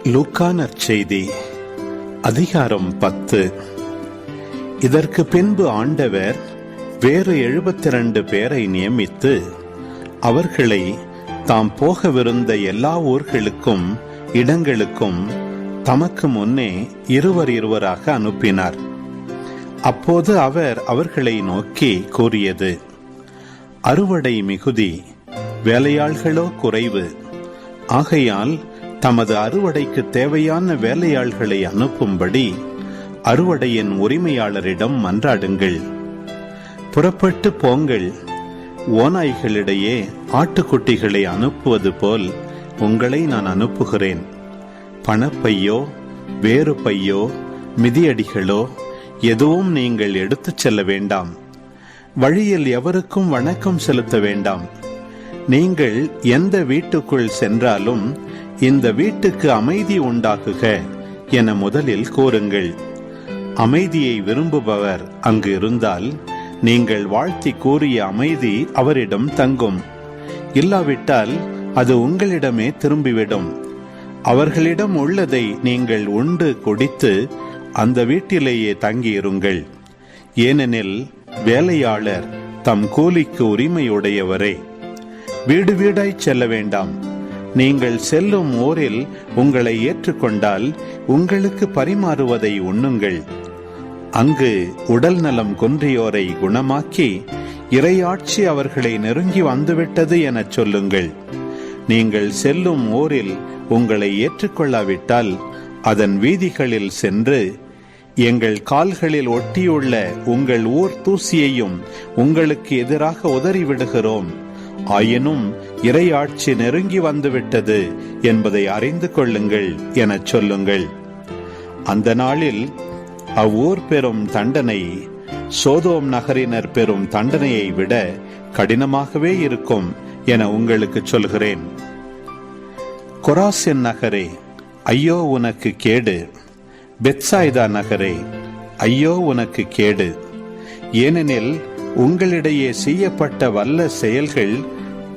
லூக்கா நற்செய்தி அதிகாரம் 10. இதற்கு பின்பு ஆண்டவர் வேறு 72 பேரை நியமித்து அவர்களை தாம் போகவிருந்த எல்லா ஊர்களுக்கும் இடங்களுக்கும் தமக்கு முன்னே இருவராக அனுப்பினார். அப்போது அவர் அவர்களை நோக்கி கூறியது: அறுவடை மிகுதி, வேலையாள்களோ குறைவு. ஆகையால் தமது அறுவடைக்கு தேவையான வேலையாள்களை அனுப்பும்படி அறுவடையின் உரிமையாளரிடம் மன்றாடுங்கள். புறப்பட்டு போங்கள். ஓநாய்களிடையே ஆட்டுக்குட்டிகளை அனுப்புவது போல் உங்களை நான் அனுப்புகிறேன். பணப்பையோ வேறு பையோ மிதியடிகளோ எதுவும் நீங்கள் எடுத்துச் செல்ல வேண்டாம். வழியில் எவருக்கும் வணக்கம் செலுத்த வேண்டாம். நீங்கள் எந்த வீட்டுக்குள் சென்றாலும் இந்த வீட்டுக்கு அமைதி உண்டாக்குக என முதலில் கூறுங்கள். அமைதியை விரும்புபவர் அங்கு இருந்தால் நீங்கள் வாழ்த்தி கூறிய அமைதி அவரிடம் தங்கும். இல்லாவிட்டால் அது உங்களிடமே திரும்பிவிடும். அவர்களிடம் உள்ளதை நீங்கள் உண்டு குடித்து அந்த வீட்டிலேயே தங்கியிருங்கள். ஏனெனில் வேலையாளர் தம் கூலிக்கு உரிமையுடையவரே. வீடு வீடாய் செல்ல வேண்டாம். நீங்கள் செல்லும் ஊரில் உங்களை ஏற்றுக்கொண்டால் உங்களுக்கு பரிமாறுவதை உண்ணுங்கள். அங்கு உடல் நலம் குன்றியோரை குணமாக்கி இறையாட்சி அவர்களை நெருங்கி வந்துவிட்டது எனச் சொல்லுங்கள். நீங்கள் செல்லும் ஊரில் உங்களை ஏற்றுக்கொள்ளாவிட்டால் அதன் வீதிகளில் சென்று, எங்கள் கால்களில் ஒட்டியுள்ள உங்கள் ஊர் தூசியையும் உங்களுக்கு எதிராக உதறிவிடுகிறோம், ஆயினும் இறையாட்சி நெருங்கி வந்துவிட்டது என்பதை அறிந்து கொள்ளுங்கள் எனச் சொல்லுங்கள். அந்த நாளில் அவ்வூர் பெறும் தண்டனை சோதோம் நகரினர் பெறும் தண்டனையை விட கடினமாகவே இருக்கும் என உங்களுக்கு சொல்கிறேன். கொராசின் நகரே, ஐயோ உனக்கு கேடு! பெத்சாய்தா நகரே, ஐயோ உனக்கு கேடு! ஏனெனில் உங்களிடையே செய்யப்பட்ட வல்ல செயல்கள்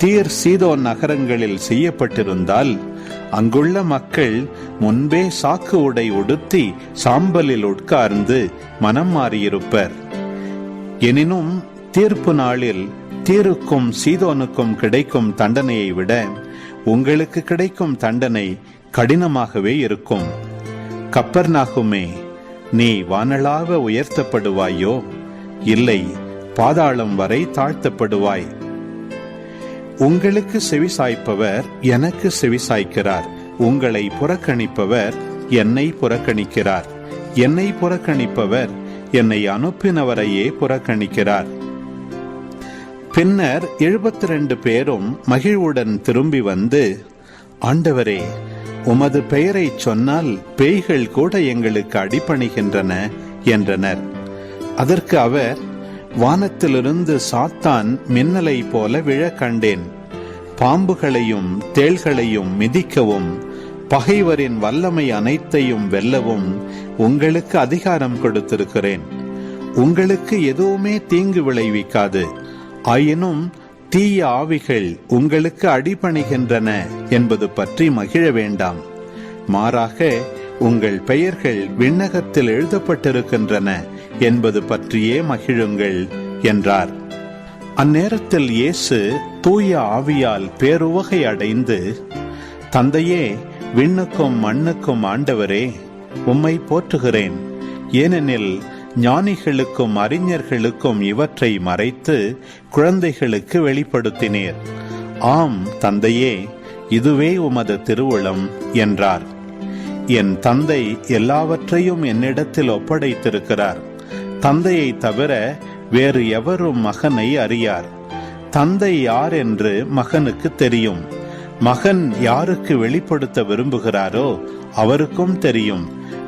தீர் சீதோன் நகரங்களில் செய்யப்பட்டிருந்தால் அங்குள்ள மக்கள் முன்பே சாக்கு உடை உடுத்தி சாம்பலில் உட்கார்ந்து மனம் மாறியிருப்பர். எனினும் தீர்ப்பு நாளில் தீருக்கும் சீதோனுக்கும் கிடைக்கும் தண்டனையை விட உங்களுக்கு கிடைக்கும் தண்டனை கடினமாகவே இருக்கும். கப்பர்நாகுமே, நீ வானளாவ உயர்த்தப்படுவாயோ? இல்லை, பாதாளம் வரை தாழ்த்தப்படுவாய். உங்களுக்கு செவிசாய்ப்பவர் எனக்கு செவிசாய்க்கிறார். உங்களை புறக்கணிப்பவர் என்னை புறக்கணிக்கிறார். என்னை புறக்கணிப்பவர் என்னை அனுப்பினவரையே புறக்கணிக்கிறார். பின்னர் 72 பேரும் மகிழ்வுடன் திரும்பி வந்து, ஆண்டவரே, உமது பெயரை சொன்னால் பேய்கள் கூட எங்களுக்கு அடிபணிகின்றன என்றனர். அதற்கு அவர், வானத்திலிருந்து சாத்தான் மின்னலை போல விழ கண்டேன். பாம்புகளையும் தேள்களையும் மிதிக்கவும் பகைவரின் வல்லமை அனைத்தையும் வெல்லவும் உங்களுக்கு அதிகாரம் கொடுத்திருக்கிறேன். உங்களுக்கு எதுவுமே தீங்கு விளைவிக்காது. ஆயினும் தீய ஆவிகள் உங்களுக்கு அடிபணிகின்றன என்பது பற்றி மகிழ வேண்டாம். மாறாக உங்கள் பெயர்கள் விண்ணகத்தில் எழுதப்பட்டிருக்கின்றன என்பது பற்றியே மகிழுங்கள் என்றார். அந்நேரத்தில் இயேசு தூய ஆவியால் பேருவகை அடைந்து, தந்தையே, விண்ணுக்கும் மண்ணுக்கும் ஆண்டவரே, உம்மை போற்றுகிறேன். ஏனெனில் ஞானிகளுக்கும் அறிஞர்களுக்கும் இவற்றை மறைத்து குழந்தைகளுக்கு வெளிப்படுத்தினீர். ஆம் தந்தையே, இதுவே உமது திருவுளம் என்றார். என் தந்தை எல்லாவற்றையும் என்னிடத்தில் ஒப்படைத்திருக்கிறார். தந்தையை தவிர வேறு எவரும் மகனை அறியார். தந்தை யார் என்று மகனுக்கு தெரியும். மகன் யாருக்கு வெளிப்படுத்த விரும்புகிறாரோ அவருக்கும் தெரியும்.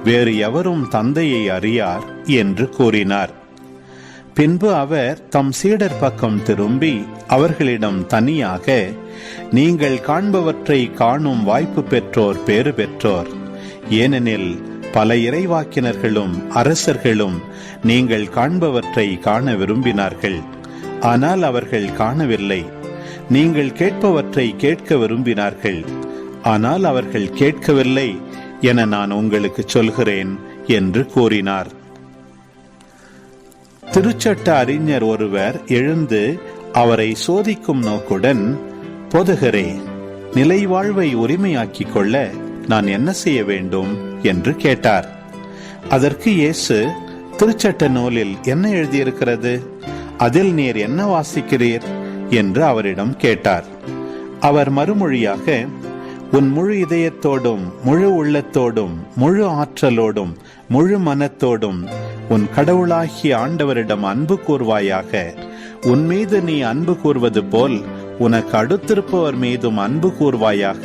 வேறு எவரும் தந்தையை அறியார் என்று கூறினார். பின்பு அவர் தம் சீடர் பக்கம் திரும்பி அவர்களிடம் தனியாக, நீங்கள் காண்பவற்றை காணும் வாய்ப்பு பெற்றோர் பேறு பெற்றோர். ஏனெனில் பல இறைவாக்கினர்களும் அரசர்களும் நீங்கள் காண்பவற்றை காண விரும்பினார்கள், ஆனால் அவர்கள் காணவில்லை. நீங்கள் கேட்பவற்றை கேட்க விரும்பினார்கள், ஆனால் அவர்கள் கேட்கவில்லை என நான் உங்களுக்கு சொல்கிறேன் என்று கூறினார். திருச்சட்ட அறிஞர் ஒருவர் எழுந்து அவரை சோதிக்கும் நோக்குடன், போதகரே, நிலை வாழ்வை உரிமையாக்கிக் கொள்ள நான் என்ன செய்ய வேண்டும் என்று கேட்டார். அதற்கு இயேசு, திருச்சட்ட நூலில் என்ன எழுதியிருக்கிறது? அதில் நீர் என்ன வாசிக்கிறீர் என்று அவரிடம் கேட்டார். அவர் மறுமொழியாக, உன் முழு இதயத்தோடும் முழு உள்ளத்தோடும் முழு ஆற்றலோடும் முழு மனத்தோடும் உன் கடவுளாகிய ஆண்டவரிடம் அன்பு கூர்வாயாக. உன் மீது நீ அன்பு கூர்வது போல் உனக்கு அடுத்திருப்பவர் மீதும் அன்பு கூர்வாயாக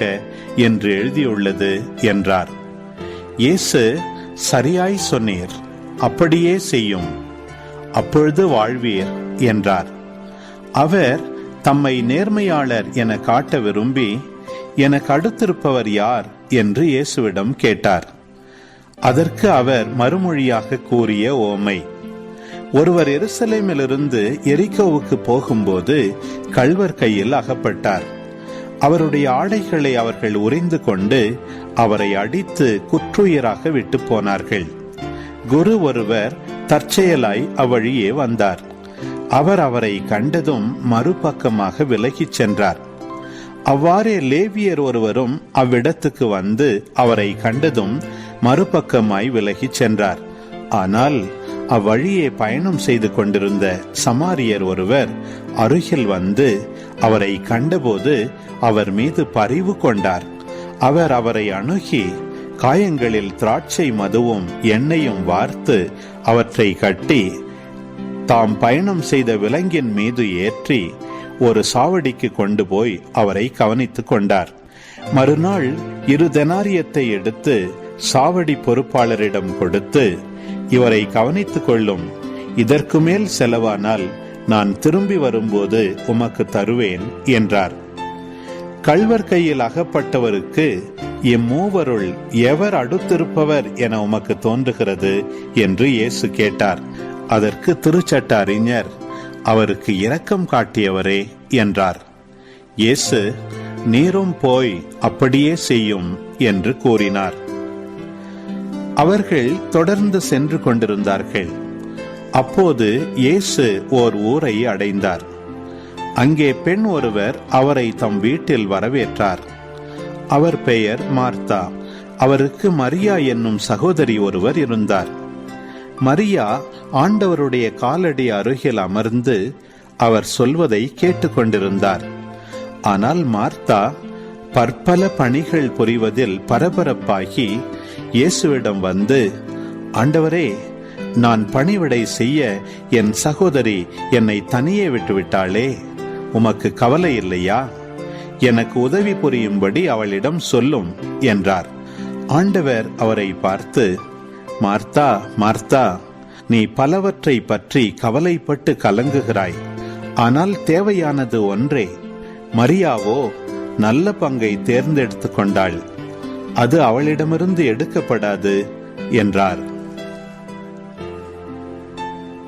என்று எழுதியுள்ளது என்றார். இயேசு, சரியாய் சொன்னீர், அப்படியே செய்யும், அப்பொழுது வாழ்வீர் என்றார். அவர் தம்மை நேர்மையாளர் என காட்ட விரும்பி, எனக்கு அடுத்திருப்பவர் யார் என்று இயேசுவிடம் கேட்டார். அதற்கு அவர் மறுமொழியாக கூறிய ஓமை, ஒருவர் எருசலேமிலிருந்து எரிகோவுக்கு போகும்போது கள்வர் கையில் அகப்பட்டார். அவருடைய ஆடைகளை அவர்கள் உரிந்து கொண்டு அவரை அடித்து குற்றுயிராக விட்டு போனார்கள். குரு ஒருவர் தற்செயலாய் அவ்வழியே வந்தார். அவர் அவரை கண்டதும் மறுபக்கமாக விலகிச் சென்றார். அவ்வாறே லேவியர் ஒருவரும் அவ்விடத்துக்கு வந்து அவரை கண்டதும் மறுபக்கமாய் விலகிச் சென்றார். ஆனால் அவ்வழியே பயணம் செய்து கொண்டிருந்த சமாரியர் ஒருவர் அருகில் வந்து அவரை கண்டபோது அவர் மீது பரிவு கொண்டார். அவர் அவரை அணுகி காயங்களில் திராட்சை மதுவும் எண்ணெயும் வார்த்து அவற்றை கட்டி தாம் பயணம் செய்த விலங்கின் மீது ஏற்றி ஒரு சாவடிக்கு கொண்டு போய் அவரை கவனித்துக் கொண்டார். மறுநாள் 2 தெனாரியத்தை எடுத்து சாவடி பொறுப்பாளரிடம் கொடுத்து, இவரை கவனித்துக் கொள்ளும், இதற்கு மேல் செலவானால் நான் திரும்பி வரும்போது உமக்கு தருவேன் என்றார். கள்வர் கையில் அகப்பட்டவருக்கு, இம்மூவருள் எவர் அடுத்திருப்பவர் என உமக்கு தோன்றுகிறது என்று இயேசு கேட்டார். அதற்கு திருச்சட்ட அறிஞர், அவருக்கு இரக்கம் காட்டியவரே என்றார். இயேசு, நீரும் போய் அப்படியே செய்யும் என்று கூறினார். அவர்கள் தொடர்ந்து சென்று கொண்டிருந்தார்கள். அப்போது இயேசு ஓர் ஊரை அடைந்தார். அங்கே பெண் ஒருவர் அவரை தம் வீட்டில் வரவேற்றார். அவர் பெயர் மார்த்தா. அவருக்கு மரியா என்னும் சகோதரி ஒருவர் இருந்தார். மரியா ஆண்டவருடைய காலடி அருகில் அமர்ந்து அவர் சொல்வதை கேட்டுக்கொண்டிருந்தார். ஆனால் மார்த்தா பற்பல பணிகள் புரிவதில் பரபரப்பாகி இயேசுவிடம் வந்து, ஆண்டவரே, நான் பணிவிடை செய்ய என் சகோதரி என்னை தனியே விட்டுவிட்டாளே, உமக்கு கவலை இல்லையா? எனக்கு உதவி புரியும்படி அவளிடம் சொல்லும் என்றார். ஆண்டவர் அவரை பார்த்து, மார்த்தா, மார்த்தா, நீ பலவற்றை பற்றி கவலைப்பட்டு கலங்குகிறாய். ஆனால் தேவையானது ஒன்றே. மரியாவோ நல்ல பங்கை தேர்ந்தெடுத்து கொண்டாள். அது அவளிடமிருந்து எடுக்கப்படாது என்றார்.